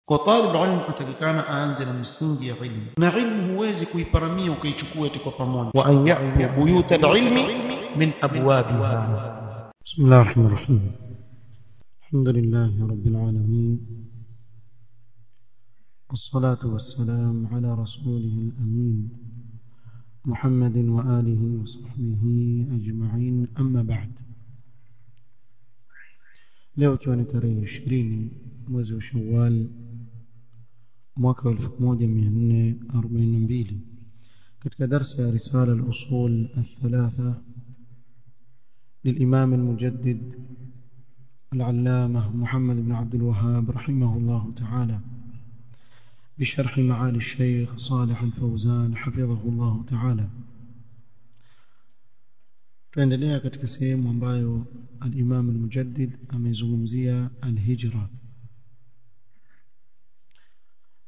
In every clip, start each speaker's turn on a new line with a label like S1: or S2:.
S1: kwa talib ilmu atakikana aanze na msingi ya ilmu, na ilmu huwezi kuiparamia ukaichukua eti kwa pamoja. Wa an ya'tu buyut al-ilmi min abwabiha. Bismillahir rahmanir rahim. Alhamdulillahi rabbil alamin. والصلاة والسلام على رسوله الأمين محمد وآله وصحبه أجمعين. أما بعد. leo ikiwa ni tarehe 20 mwezi wa Shawwal mwaka 1442 katika darasa ya risala al-usul al-thalatha للإمام المجدد العلامة محمد بن عبد الوهاب رحمه الله تعالى بشرح معالي الشيخ صالح الفوزان حفظه الله تعالى. tuendelea katika sehemu ambayo al-Imam al-Mujaddid amezungumzia al-hijra,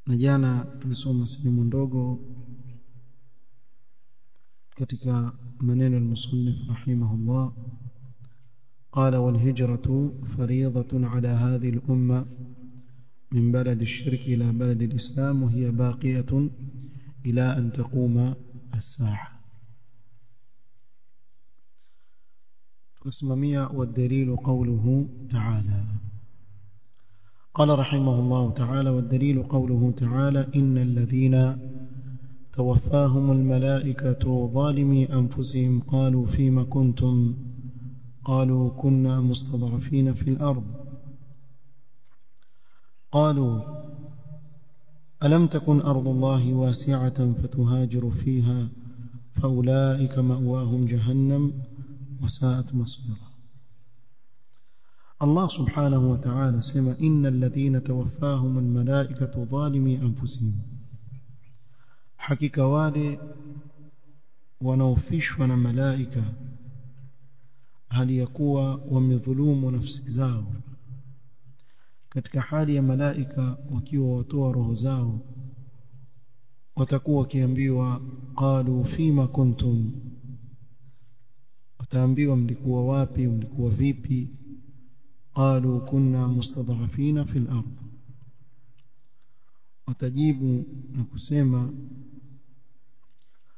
S1: na jana tulisoma sehemu ndogo katika maneno al-musannif rahimahullah. قال والهجرة فريضة على هذه الأمة من بلد الشرك إلى بلد الإسلام وهي باقية إلى أن تقوم الساعة. اسممية والدليل قوله تعالى. قال رحمه الله تعالى والدليل قوله تعالى إن الذين توفاهم الملائكة ظالمي أنفسهم قالوا فيما كنتم قالوا كنا مستضعفين في الأرض قالوا ألم تكن أرض الله واسعة فتهاجر فيها فأولئك مأواهم جهنم وساءت مصيرا. الله سبحانه وتعالى سمى إن الذين توفاهم الملائكة ظالمي أنفسهم، حقيقة wale wanaofishwa na malaika hali ya kuwa wamedhulumu nafsi zao. Katika hali ya malaika wakiwa watoa roho zao watakuwa wakiambiwa qalu fima kuntum, wataambiwa mlikuwa wapi, mlikuwa vipi. qalu kunna mustadhafina fil ardh, watajibu na kusema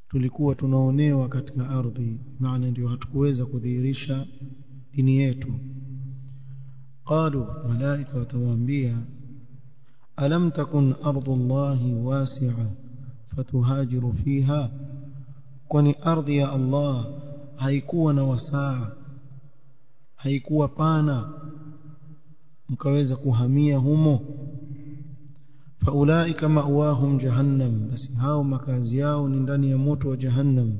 S1: tulikuwa tunaonewa katika ardhi, maana ndio hatukuweza kudhihirisha dini yetu. qalu, malaika watawaambia alam takun ardullahi wasi'a fatuhajiru fiha, kwani ardhi ya Allah haikuwa na wasaa, haikuwa pana mkaweza kuhamia humo. faulaika ma'wahum jahannam, basi hao makazi yao ni ndani ya moto wa jahannam.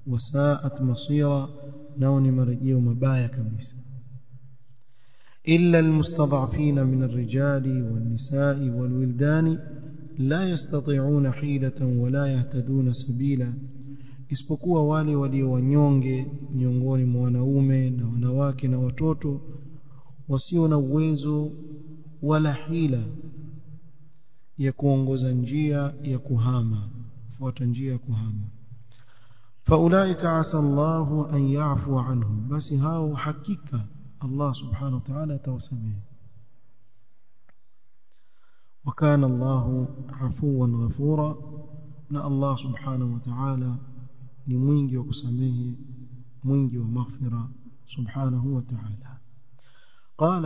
S1: wasaat masira, nao ni marejeo mabaya kabisa. illa almustad'afina min ar-rijali wan-nisa'i wal-wildani la yastati'una hilatan wa la yahtaduna sabila, isipokuwa wale walio wanyonge miongoni mwa wanaume na wanawake na watoto wasio na uwezo wala hila ya kuongoza njia ya kuhama, fuata njia ya kuhama. faulaika asa Allahu an ya'fu anhum, basi hao hakika Allah subhanahu wa ta'ala atawasamehe. wa kana Allahu afuwan ghafura, na Allah subhanahu wa ta'ala ni mwingi wa kusamehe, mwingi wa maghfira subhanahu wa ta'ala. قال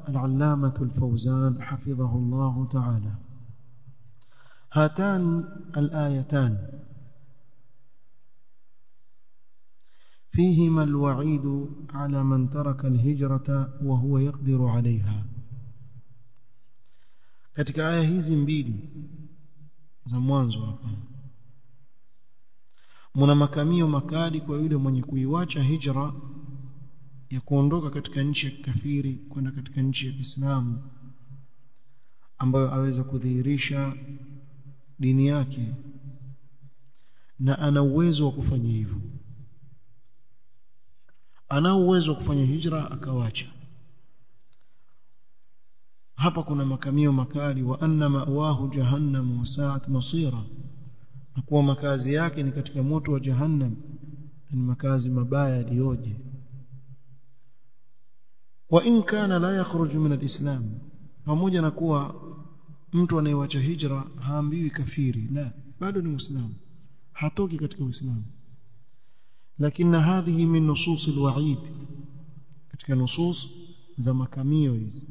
S1: العلامة الفوزان حفظه الله تعالى هاتان الآيتان فيهما الوعيد على من ترك الهجرة وهو يقدر عليها. katika aya hizi mbili za mwanzo hapa muna makamio makali kwa yule mwenye kuiwacha hijra ya kuondoka katika nchi ya kafiri kwenda katika nchi ya Kiislamu ambayo aweza kudhihirisha dini yake na ana uwezo wa kufanya hivyo. Ana uwezo wa kufanya hijra akawacha. Hapa kuna makamio makali. wa anna ma'wahu jahannam wa sa'at masira, na kuwa makazi yake ni katika moto wa jahannam, ni makazi mabaya yaliyoje. wa in kana la yakhruju min al-islam, pamoja na kuwa mtu anayewacha hijra haambiwi kafiri, la, bado ni muislamu, hatoki katika uislamu. lakini hadhihi min nusus alwa'id, katika nusus za makamio hizi.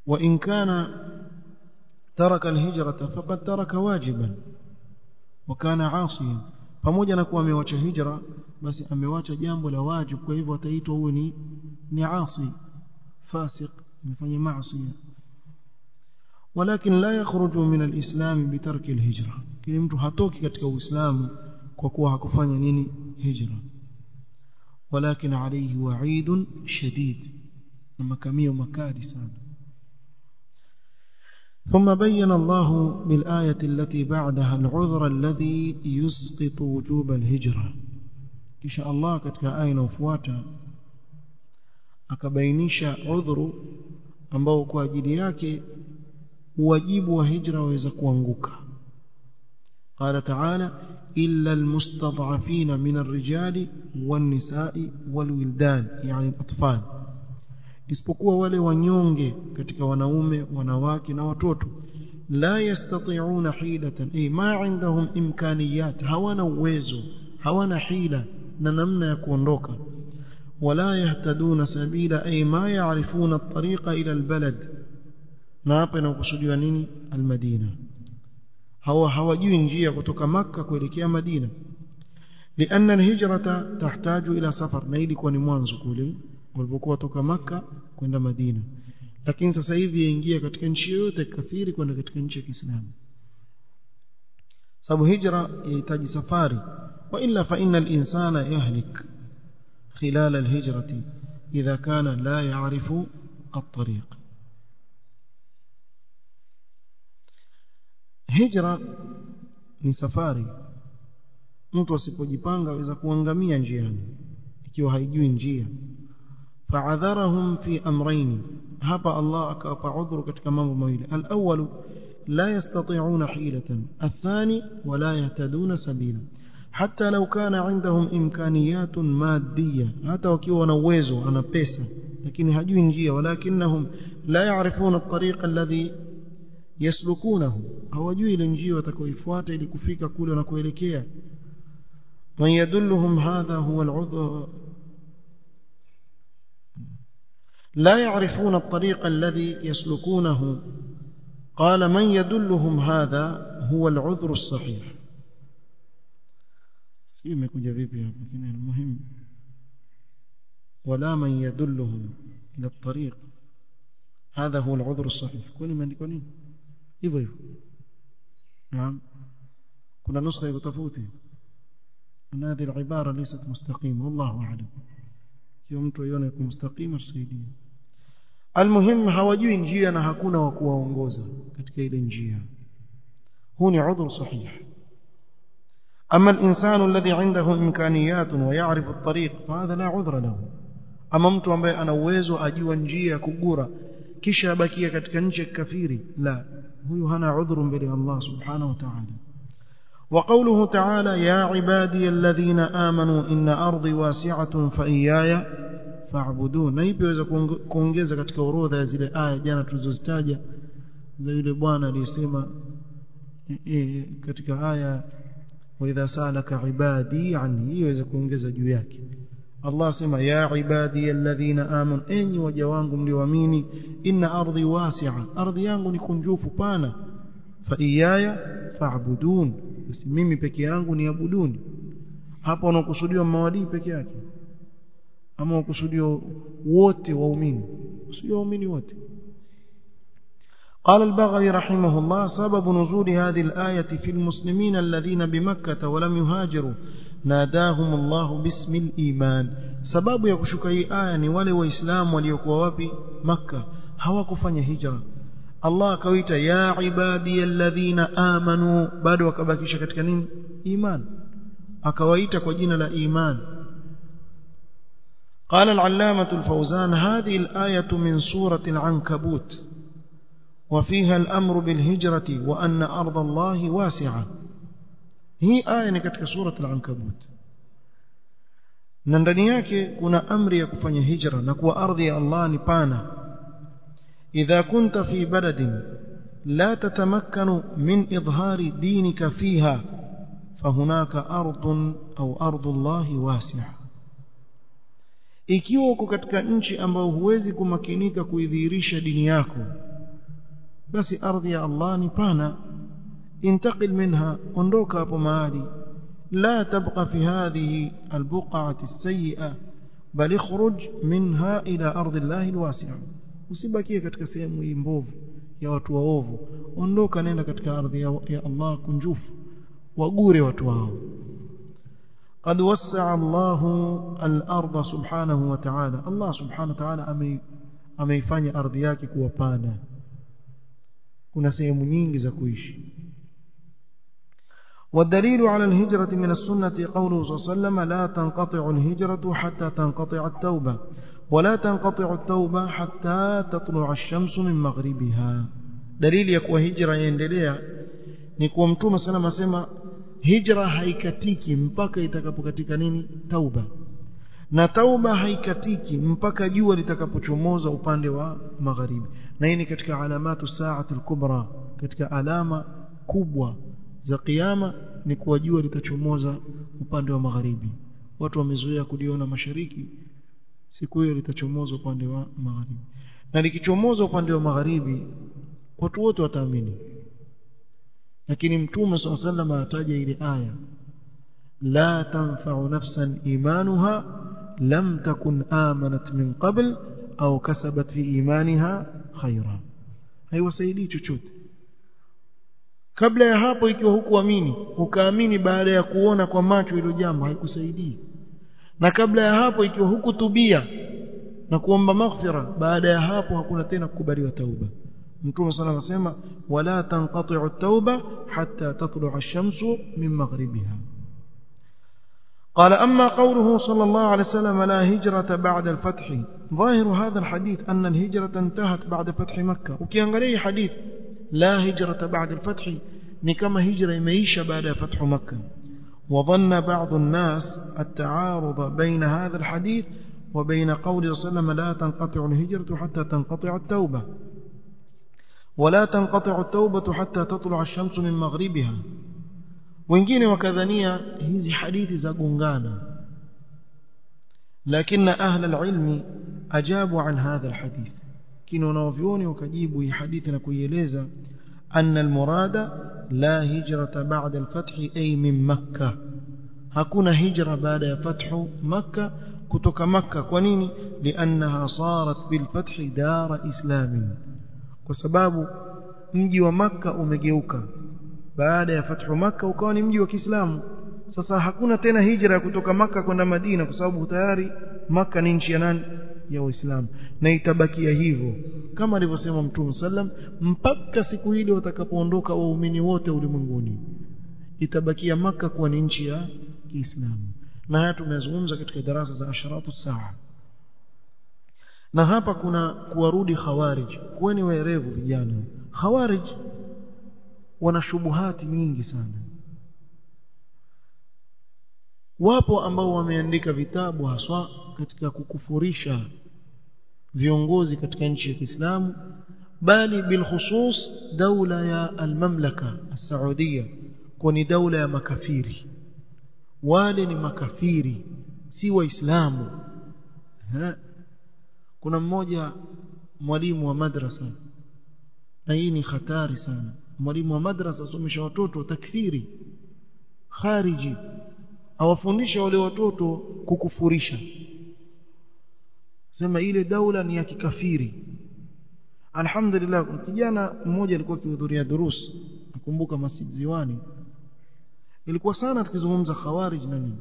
S1: wa in kana taraka alhijrata faqad taraka wajiban wa kana 'asiyan, pamoja na kuwa amewacha hijra basi amewacha jambo la wajibu, kwa hivyo ataitwa huyo ni 'asi, fasiq, mfanye maasi. ولكن لا يخرج من الإسلام بترك الهجرة، kile mtu hatoki katika uislamu kwa kuwa hakufanya nini, hijra. ولكن عليه وعيد شديد، na makamio makali sana. ثم بين الله بالآية التي بعدها العذر الذي يسقط وجوب الهجرة. kisha Allah katika aya inayofuata akabainisha udhuru ambao kwa ajili yake wajibu wa hijra waweza kuanguka. قال تعالى إلا المستضعفين من الرجال والنساء والولدان، يعني الأطفال، isipokuwa wale wanyonge katika wanaume, wanawake na watoto. la yastati'una hilatan, ay ma indahum imkaniyat, hawana uwezo, hawana hila na namna ya kuondoka. wala yahtaduna sabila, ay ma ya'rifuna at-tariqa ila al-balad, na hapa inakusudiwa nini, al-Madina. hawajui njia kutoka Makka kuelekea Madina. لأن الهجرة تحتاج إلى سفر، na ilikuwa ni mwanzo kule walipokuwa kutoka Makka kwenda Madina, lakini sasa hivi yaingia katika nchi yote kafiri kwenda katika nchi ya Kiislamu, sababu hijra yahitaji safari. wa illa fa inna al-insana yahlik khilal al-hijrati idha kana la ya'rifu at-tariq. hijra ni safari, mtu asipojipanga aweza kuangamia njiani ikiwa haijui njia. fa'adharahum fi amrayn, hapa Allah akawapa udhuru katika mambo mawili. al-awwal la yastati'una hilatan, athani wala yahtaduna sabila. hatta law kana 'indahum imkaniyatun madiyya, hata wakiwa na uwezo, ana pesa, lakini hajui njia. walakinnahum la ya'rifuna at-tariqa alladhi yaslukunahu, hawajui ile njia watakayoifuata ili kufika kule wanakoelekea. man yadulluhum hadha huwa al-'udhr, la ya'rifuna at-tariqa alladhi yaslukunahu. qala man yadulluhum hadha huwa al-'udhr as-sahih. si imekuja vipi hapa, lakini muhimu. wala man yadulluhum ila at-tariq hadha huwa al-'udhr as-sahih, kwani imeandikwa nini hivyo hivyo? naam, kuna nuskha iko tofauti, na hadi al-ibara laysat mustaqima, wallahu a'lam. sio mtu yone kwa mustaqima tusaidie. almuhim hawajui njia na hakuna wa kuwaongoza katika ile njia, huu ni udhur sahih. ama al-insanu alladhi 'indahu imkaniyatun wa ya'rifu at-tariq fahadha la 'udhra lahu, ama mtu ambaye ana uwezo, ajua njia kugura kisha abakia katika nchi ya kafiri, la, huyu hana udhuru mbele ya Allah subhanahu wa ta'ala. wa qawluhu ta'ala ya ibadi alladhina amanu inna ardi wasi'atun fa iyaya fa'budun, na hivi waweza kuongeza katika orodha ya zile aya jana tulizozitaja za yule bwana aliyesema katika aya wa idha salaka ibadi anni, iweze kuongeza juu yake. Allah sema ya ibadi alladhina amanu, enyi waja wangu mlioamini, inna ardi wasi'a, ardhi yangu ni kunjufu pana, fa iyaya fa'budun, basi mimi peke yangu niabuduni. Hapa unakusudiwa mawali peke yake ama unakusudiwa wote waumini? sio waumini wote. قال البغوي رحمه الله سبب نزول هذه الآية في المسلمين الذين بمكة ولم يهاجروا ناداهم الله باسم الإيمان. سبب يكشك هي آية ni wale waislamu waliokuwa wapi? Makkah, hawakufanya hijra. Allah akawaita ya ibadi alladhina amanu, bado wakabakisha katika nini? Iman, akawaita kwa jina la iman. قال العلامة الفوزان هذه الآية من سورة العنكبوت وفيها الأمر بالهجرة وأن أرض الله واسعة. هي آية katika سورة العنكبوت, na ndani yake kuna amri ya kufanya hijra na kuwa ardhi ya Allah ni pana. idha kunta fi baladin لا تتمكن من إظهار دينك فيها فهناك أرض أو أرض الله واسعة. ikiwa uko katika nchi ambayo huwezi kumakinika kuidhihirisha dini yako, basi ardhi ya Allah ni pana. intaqil minha, ondoka hapo mahali. la tabqa fi hadhihi albuq'ati as-sayyi'a bal ikhruj minha ila ardi Allah alwasi'a. usibakie katika sehemu hii mbovu ya watu waovu, ondoka nenda katika ardhi ya Allah kunjufu, wagure watu wao. قد وسع الله الأرض سبحانه وتعالى. الله سبحانه وتعالى ameifanya ardhi yake kuwa pana, kuna sehemu nyingi za kuishi. والدليل على الهجرة من السنة قوله صلى الله عليه وسلم لا تنقطع الهجرة حتى تنقطع التوبة ولا تنقطع التوبة حتى تطلع الشمس من مغربها. دليل يكوى هجرة يندليها نكوى متومة سلام سيما hijra haikatiki mpaka itakapokatika nini? Tauba. Na tauba haikatiki mpaka jua litakapochomoza upande wa magharibi. Na hii ni katika alamatu saati al-kubra, katika alama kubwa za kiyama ni kuwa jua litachomoza upande wa magharibi. Watu wamezoea kuliona mashariki, siku hiyo litachomoza upande wa magharibi. Na likichomoza upande wa magharibi watu wote wataamini. lakini mtume صلى الله عليه وسلم ataja ile aya la tanfa'u nafsan imanuha lam takun amanat min qabl au kasabat fi imaniha khayran. haiwasaidii chochote kabla ya hapo. ikiwa hukuamini ukaamini baada ya kuona kwa macho hilo jambo, haikusaidii. na kabla ya hapo ikiwa hukutubia na kuomba maghfira, baada ya hapo hakuna tena kukubaliwa tauba. Mtume صلى الله عليه وسلم ولا تنقطع التوبة حتى تطلع الشمس من مغربها. قال أما قوله صلى الله عليه وسلم لا هجرة بعد الفتح، ظاهر هذا الحديث أن الهجرة انتهت بعد فتح مكة. وكيانغلي حديث لا هجرة بعد الفتح نكما هجرة ميشة بعد فتح مكة. وظن بعض الناس التعارض بين هذا الحديث وبين قوله صلى الله عليه وسلم لا تنقطع الهجرة حتى تنقطع التوبة ولا تنقطع التوبة حتى تطلع الشمس من مغربها. wengine wakadhania hizi hadithi za gongana, lakini ahli alilm ajabu an hadha alhadith. kina wanavyuoni wakajibu hii hadithi na kuieleza anna almurada la hijrata ba'da alfath ay min makkah, hakuna hijra baada ya fathu makkah, kutoka makkah. kwa nini? liannaha sarat bilfath dar islamin, kwa sababu mji wa Makka umegeuka baada ya fathu Makka ukawa ni mji wa Kiislamu. sasa hakuna tena hijra kutoka Makka kwenda Madina, kwa sababu tayari Makka ni nchi ya nani? Ya Waislamu. na itabakia hivyo kama alivyosema Mtume sallam, mpaka siku ile watakapoondoka waumini wote ulimwenguni, itabakia Makka kuwa ni nchi ya Kiislamu. na haya tumezungumza katika darasa za asharatu saa. na hapa kuna kuwarudi khawarij. kuweni werevu vijana. Khawarij wana shubuhati nyingi sana. wapo ambao wameandika vitabu haswa katika kukufurisha viongozi katika nchi ya Kiislamu, bali bilkhusus daula ya almamlaka as-Saudia ni daula ya makafiri. wale ni makafiri, si waislamu. kuna mmoja mwalimu wa madrasa, na hii ni hatari sana. mwalimu wa madrasa asomesha watoto takfiri, khariji, awafundisha wale watoto kukufurisha, sema ile daula ni ya kikafiri. alhamdulillah, kijana mmoja alikuwa akihudhuria durus, nakumbuka Masjid Ziwani, ilikuwa sana tukizungumza khawarij na nini,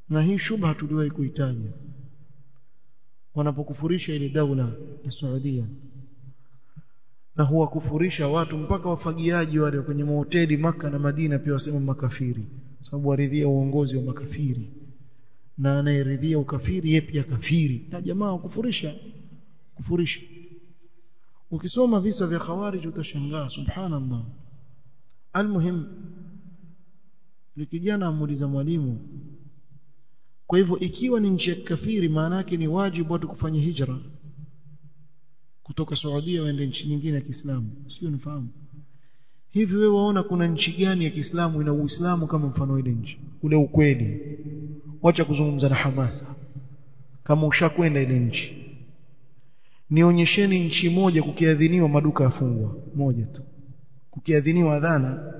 S1: na hii shubha tuliwahi kuitaja wanapokufurisha ile daula ya Saudia. na huwa kufurisha watu mpaka wafagiaji wale kwenye mahoteli Maka na Madina pia wasema makafiri, sababu waridhia uongozi wa makafiri, na anayeridhia ukafiri yeye pia kafiri. na jamaa kufurisha. ukisoma visa vya khawarij utashangaa, subhanallah. almuhim, likijana amuuliza mwalimu, kwa hivyo ikiwa ni nchi ya kafiri, maana yake ni wajibu watu kufanya hijra? kutoka Saudia waende nchi nyingine ya Kiislamu, sio nifahamu. Hivi wewe waona kuna nchi gani ya Kiislamu ina Uislamu kama mfano ile nchi? Ule ukweli. Wacha kuzungumza na hamasa. Kama ushakwenda ile nchi, nionyesheni nchi moja kukiadhiniwa maduka yafungwa, moja tu. Kukiadhiniwa adhana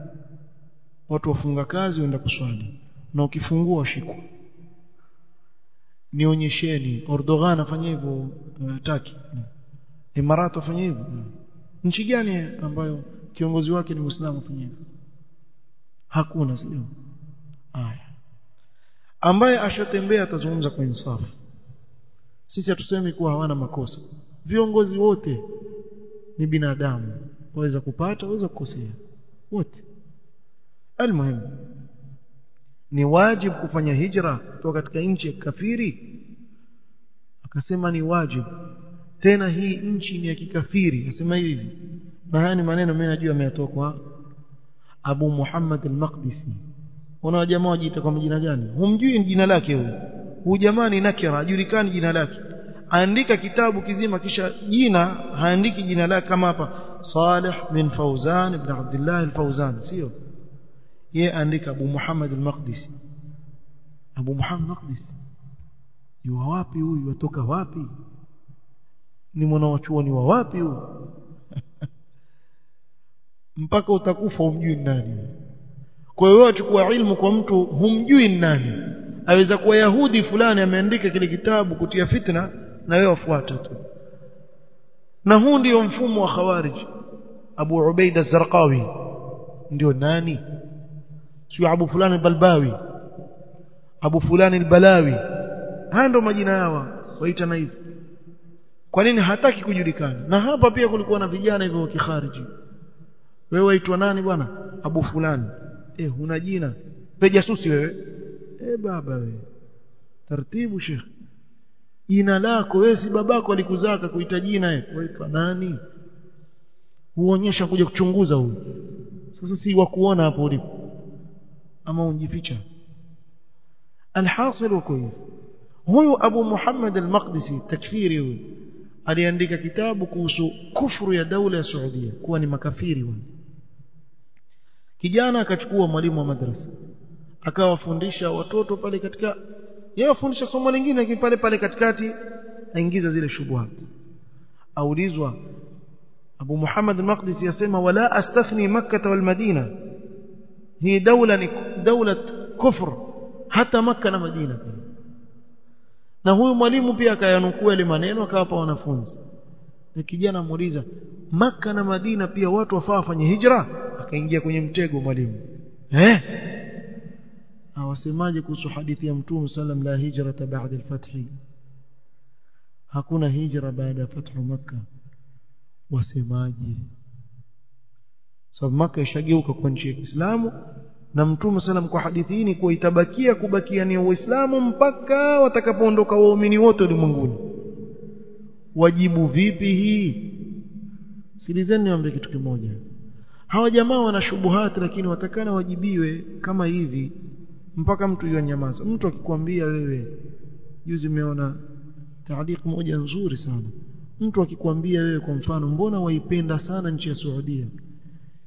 S1: watu wafunga kazi waenda kuswali, na ukifungua washikwa. Nionyesheni Erdogan afanye hivyo, Turkey, Emirates afanye hivyo. Nchi gani ambayo kiongozi wake ni Muislamu afanye hivyo? Hakuna, sio? Haya. Ambaye ashatembea atazungumza kwa insafu. Sisi hatusemi kuwa hawana makosa. Viongozi wote ni binadamu, waweza kupata, waweza kukosea, wote. Almuhimu ni wajibu kufanya hijra kutoka katika nchi ya kafiri. Akasema ni wajibu. Tena hii nchi ni ya kikafiri. Nasema hivi, na haya ni maneno mimi najua yametoka kwa Abu Muhammad al-Maqdisi. Una jamaa wajiita kwa jina gani? Humjui jina lake huyo. Huyu jamaa ni nakira, hajulikani jina lake. Andika kitabu kizima kisha jina haandiki jina lake kama hapa Salih bin Fawzan ibn Abdullah al-Fawzan, sio? Yeye andika Abu Muhammad al-Maqdisi. Abu Muhammad al-Maqdisi yuwa wapi huyu? Watoka wapi? Ni mwanachuoni wa wapi huyu? Mpaka utakufa humjui nani. Kwa hiyo achukua ilmu kwa mtu humjui nani. Aweza kuwa Yahudi fulani ameandika kile kitabu kutia fitna na wewe wafuata tu. Na huu ndio mfumo wa Khawarij. Abu Ubaida az-Zarqawi ndio nani? Sio Abu fulani al-Balbawi, Abu fulani al-Balawi. Haya ndio majina yao waita na hivi. Kwa nini hataki kujulikana? Na hapa pia kulikuwa na vijana hivyo wa kikhariji. Wewe waitwa nani bwana? Abu fulani. Huna jina. Pe jasusi wewe. Baba wewe. Taratibu Sheikh. Jina lako wewe, si babako alikuzaka kuita jina wewe. Waitwa nani? Huonyesha kuja kuchunguza huyu. Sasa si wa kuona hapo ulipo. Ama unjificha. Alhasil huko. Huyu Abu Muhammad al-Maqdisi takfiri huyu aliandika kitabu kuhusu kufuru ya daula ya Saudia, kuwa ni makafiri wao. Kijana akachukua mwalimu wa madrasa akawafundisha watoto pale katika, yeye afundisha somo lingine lakini pale katikati aingiza zile shubuhat. Aulizwa Abu Muhammad al-Maqdisi yasema wala astathni Makkah wal Madina, hii daula ni daula kufr, hata Makkah na Madina. Na huyu mwalimu pia akayanukua ile maneno akawapa wanafunzi. Na kijana muuliza, Makkah na Madina pia watu wafaa wafanye hijra? Akaingia kwenye mtego mwalimu. Awasemaje kuhusu hadithi ya Mtume sallam la hijrata ba'da al-fath? Hakuna hijra baada ya fathu Makkah. Wasemaje? Sababu Makkah ishageuka kwa nchi ya Kiislamu, na Mtume sallam kwa hadithi hii ni kwa itabakia kubakia ni Uislamu mpaka watakapoondoka waumini wote ulimwenguni. Wajibu vipi hii? Sikilizeni niwaambie kitu kimoja. Hawa jamaa wana shubuhat lakini watakana wajibiwe kama hivi mpaka mtu yanyamaza. Mtu akikwambia wewe, juzi umeona taaliq moja nzuri sana. Mtu akikwambia wewe kwa mfano, mbona waipenda sana nchi ya Saudia?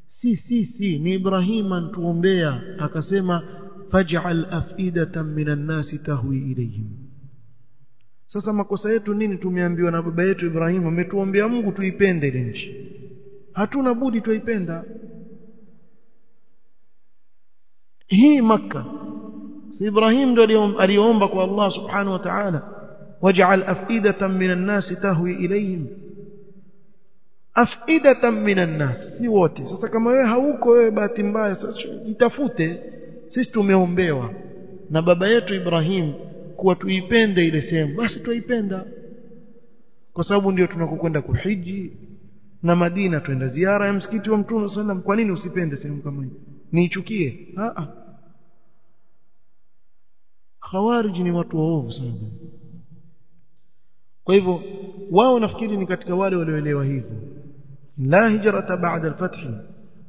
S1: Si ni Ibrahim antuombea akasema faj'al afidatan minan nasi tahwi ilayhim. Sasa makosa yetu nini? Tumeambiwa na baba yetu Ibrahim ametuombea Mungu tuipende ile nchi. Hatuna budi tuipenda hii Makkah. Si Ibrahim ndio aliomba kwa Allah subhanahu wa ta'ala waj'al afidatan minan nasi tahwi ilayhim. Afidatan minan nas, si wote. Sasa kama wewe hauko, wewe bahati mbaya, sasa jitafute. Sisi tumeombewa na baba yetu Ibrahim kuwa tuipende ile sehemu, basi tuipenda, kwa sababu ndio tunakokwenda kuhiji, na Madina tuenda ziara ya msikiti wa Mtume sallam. Kwa nini usipende sehemu kama hii? Niichukie? Khawarij ni watu waovu sana. Kwa hivyo wao nafikiri ni katika wale walioelewa hivyo, la hijrata ba'da al-fath,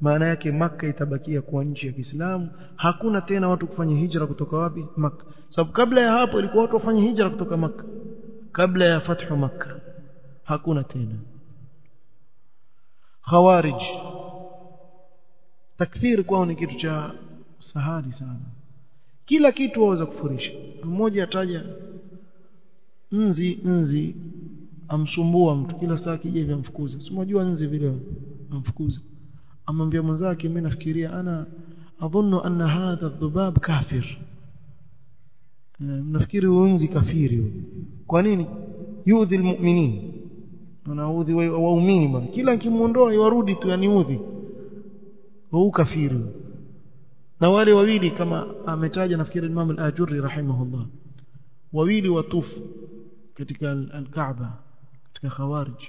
S1: maana yake Makkah itabakia kuwa nchi ya Kiislamu. Hakuna tena watu kufanya hijra kutoka wapi? Makkah. Sababu kabla ya hapo ilikuwa watu wafanye hijra kutoka Makkah, kabla ya fathu Makkah hakuna tena. khawarij takfir kwao ni kitu cha sahali sana, kila kitu waweza kufurisha. Mmoja ataja nzi amsumbua mtu kila saa kija hivi amfukuza, si unajua nzi vile amfukuza, amwambia mwenzake mimi nafikiria ana adhunnu anna hadha dhubab kafir, nafikiri nzi kafiri. Kwa nini? yudhi almu'minin, anaudhi waumini bwana, kila kimuondoa yarudi tu yaniudhi, huyu kafiri. Na wale wawili kama ametaja nafikiri Imam al-Ajurri rahimahullah, wawili watufu katika al-Kaaba katika khawarij,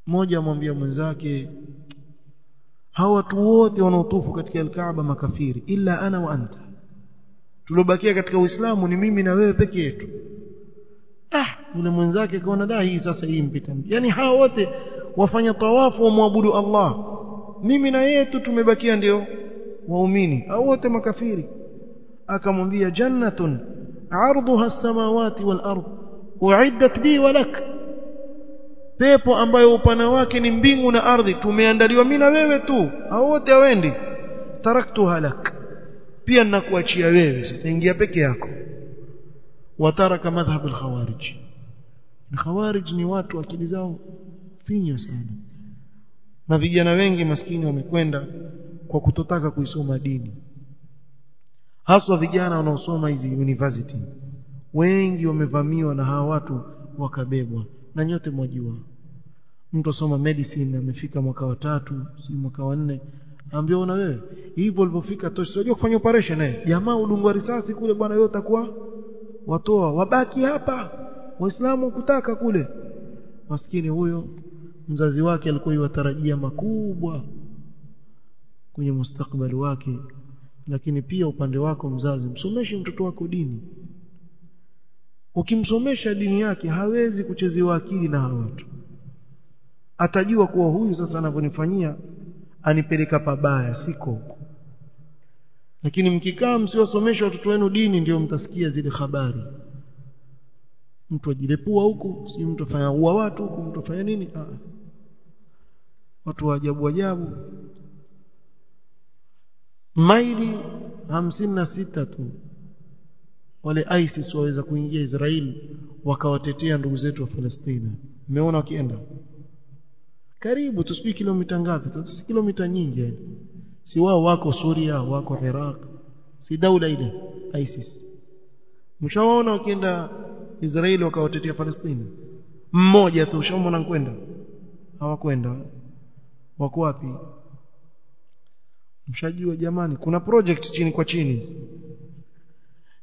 S1: mmoja amwambia mwenzake hawa watu wote wanaotufu katika al-Kaaba makafiri illa ana wa anta, tulobakia katika Uislamu ni mimi na wewe peke yetu. Yule mwenzake kaona da hii sasa hii mpita, yani hawa wote wafanya tawafu wa muabudu Allah, mimi na yeye tu tumebakia ndio waumini, au wote makafiri. Akamwambia jannatun arduha as-samawati wal ard uiddat li wa lak, pepo ambayo upana wake ni mbingu na ardhi tumeandaliwa mimi na wewe tu, au wote hawendi. Taraktuha lak, pia ninakuachia wewe, sasa ingia peke yako. Wataraka madhhab al-khawarij. Al-khawarij ni watu akili zao finyo sana, na vijana wengi maskini wamekwenda kwa kutotaka kuisoma dini, haswa vijana wanaosoma hizi university. Wengi wamevamiwa na hawa watu wakabebwa, na nyote mwajua mtu asoma medicine amefika mwaka wa 3 si mwaka wa 4, ambao na wewe hivyo ulipofika tosijua kufanya operation naye jamaa udungwa risasi kule bwana, yote atakuwa watoa wabaki hapa waislamu kutaka kule. Maskini huyo mzazi wake alikuwa yutarajia makubwa kwenye mustakbali wake, lakini pia upande wako mzazi, msomeshe mtoto wako dini. Ukimsomesha dini yake hawezi kuchezewa akili na hawa watu, atajua kuwa huyu sasa anavyonifanyia anipeleka pabaya, siko huko. Lakini mkikaa msiwasomesha watoto wenu dini, ndio mtasikia zile habari, mtu ajilepua huko, si mtu afanya uwa watu huko, mtu afanya nini. Watu wa ajabu. Maili 56 tu wale ISIS waweza kuingia Israeli wakawatetea ndugu zetu wa Palestina. Umeona wakienda karibu, tusipiki kilomita ngapi, si kilomita nyingi. Si wao wako Suria, wako Iraq, si daula ile ISIS. Mshawaona wakienda Israeli wakawatetea Palestina? Mmoja tu ushaona kwenda? Hawakwenda. Wako wapi? Mshajua jamani, kuna project chini kwa chini.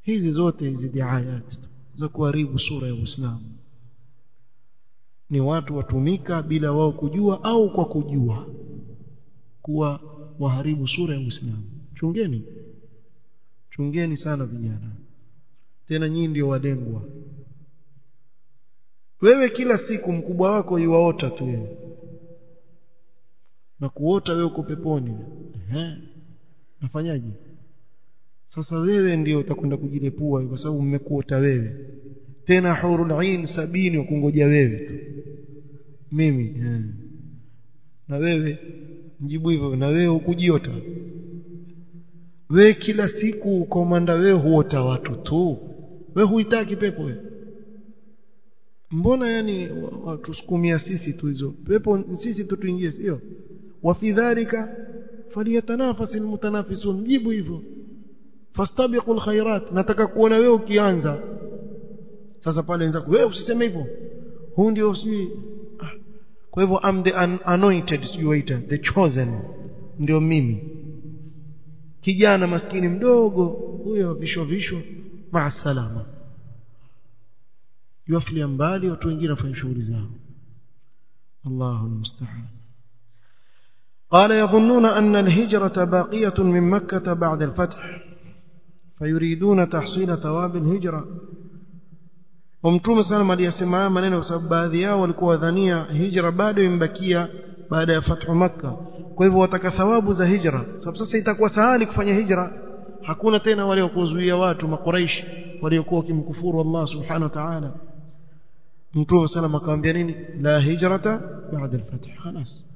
S1: Hizi zote hizi diayat za kuharibu sura ya Uislamu, ni watu watumika bila wao kujua au kwa kujua kuwa waharibu sura ya Uislamu. Chungeni sana vijana, tena nyinyi ndio walengwa. Wewe kila siku mkubwa wako yuwaota tu wewe, na kuota wewe uko peponi. Nafanyaje sasa? Wewe ndio utakwenda kujilepua kwa sababu mmekuota wewe, tena hurul ain 70 wakungoja wewe tu. Mimi na wewe mjibu hivyo, na wewe ukujiota. Wewe kila siku komanda, wewe huota watu tu, wewe huitaki pepo wewe. Mbona yani watu sukumia sisi tu hizo pepo, sisi tu tuingie, sio? Wa fi dhalika falyatanafasil mutanafisun, mjibu hivyo. Fastabiqul khairat, nataka kuona wewe ukianza. Sasa pale wenzako, wewe usiseme hivyo, huu ndio si. Kwa hivyo I'm the anointed, waiter, the chosen, ndio mimi. Kijana maskini mdogo huyo, visho maasalama, yuafilia mbali, watu wengine wafanya shughuli zao. Allahu musta'an. قال يظنون أن الهجرة باقية من مكة بعد الفتح فيريدون تحصيل ثواب الهجرة. ومتوم سلام aliyasema maneno kwa sababu baadhi yao walikuwa dhania hijra bado imbakia baada ya fathu Makkah, kwa hivyo wataka thawabu za hijra. Sababu sasa itakuwa sahali kufanya hijra, hakuna tena wale wakuzuia watu makuraish waliokuwa kimkufuru Allah subhanahu wa ta'ala. Mtume sallam akamwambia nini? La hijrata ba'da al-fath, خلاص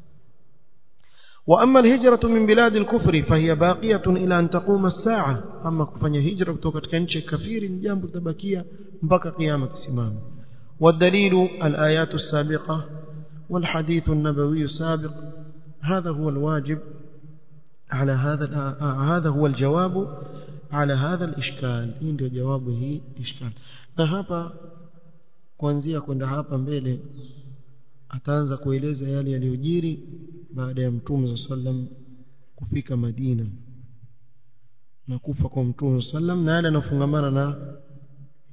S1: وأما الهجرة من بلاد الكفر فهي باقية إلى أن تقوم الساعة أما كفني هجرة kutoka katika nchi kafiri ni jambo litabakia mpaka kiyama kisimame والدليل الآيات السابقة والحديث النبوي السابق هذا هو الواجب على هذا هو الجواب على هذا الإشكال ndio jawabu hii ishkal na hapa kuanzia kwenda hapa mbele ataanza kueleza yale yaliyojiri baada ya Mtume sallam kufika Madina na kufa kwa Mtume sallam na yale yanafungamana na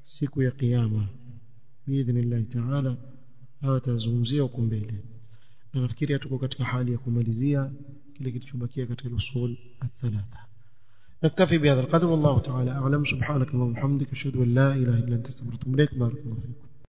S1: siku ya kiyama biidhnillah ta'ala au tazungumzia huko mbele na nafikiri tuko katika hali ya kumalizia kile kilichobakia katika usul الثلاثه نكتفي بهذا القدر والله تعالى اعلم سبحانك اللهم وبحمدك اشهد ان لا اله الا انت استغفرك واتوب اليك بارك الله فيكم